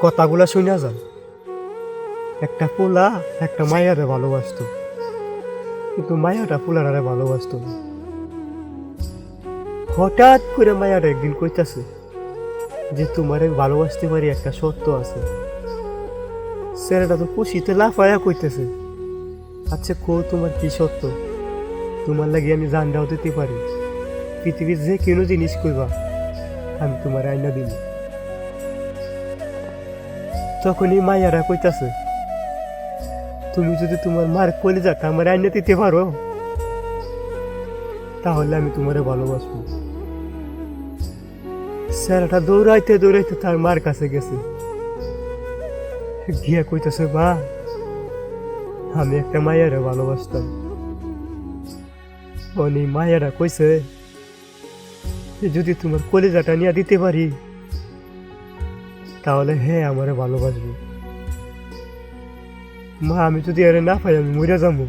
কথাগুলা শুনা যান। একটা পোলা একটা মায়ারে ভালোবাসতো, কিন্তু মায়াটা পোলারে ভালোবাসতো না। হঠাৎ করে মায়াটা একদিন কইতাছে যে তোমারে ভালোবাসতে পারি, একটা শর্ত আছে। ছেলেটা তো খুশিতে লাফায়া কইতেছে, আচ্ছা কো তোমার কি শর্ত? তোমার লাগে আমি জানটাও দিতে পারি, পৃথিবীর যে কোনো জিনিস কইবা আমি তোমার আইনা দিই। তখনই মায়ারা কইতাছে, তুমি যদি তোমার মার কলিজাটা আমার আইনা দিতে পারো তাহলে আমি তোমারে ভালোবাসবো। ছেলেটা দৌড়াইতে দৌড়াইতে তার মার কাছে গেছে, গিয়া কইতাছে, মা আমি একটা মায়ারে ভালোবাসতাম। অনি মায়ারা কইছে যদি তোমার কলিজাটা নিয়ে দিতে পারি তাহলে হ্যাঁ আমারে ভালোবাসবো। মা আমি যদি আরে না পাই আমি মরে যাবো।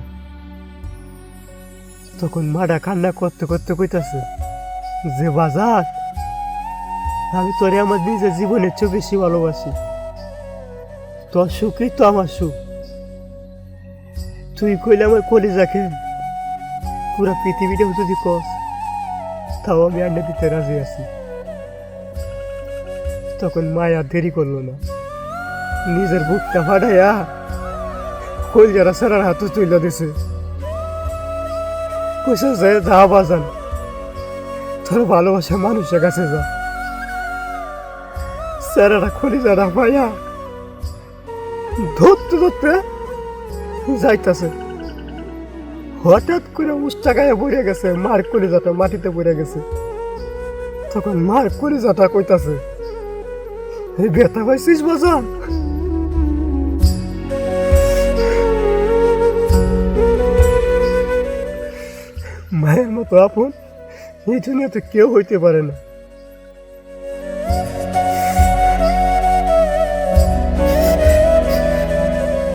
তখন মাটা কান্না করতে করতে কইতাছে যে বাজার, আমি তোরে আমার নিজের জীবনের চেয়ে বেশি ভালোবাসি, তোর সুখই তো আমার সুখ। তুই কইলে আমার কলিজাকে পুরা পৃথিবীটাও যদি কস তাও আমি আন্না দিতে রাজি আছি। তখন মায়া দেরি করলো না, নিজের বুকটা ফাটাইয়া কলজারা সারার হাতে তুলে দিছে, কইছে যে যা বাজান তোর ভালোবাসা মানুষের কাছে যা। সারারা কলিজারা পাইয়া ধরতে ধরতে যাইতাছে, হঠাৎ করে উষ্টা গায়ে পড়ে গেছে, মার কলিজাটা মাটিতে পড়ে গেছে। তখন মার কলিজাটা কইতাছে, এই ব্যথা পাইছিস বাজান? মায়ের মতো আপন এই দুনিয়াতে কেউ হইতে পারে না।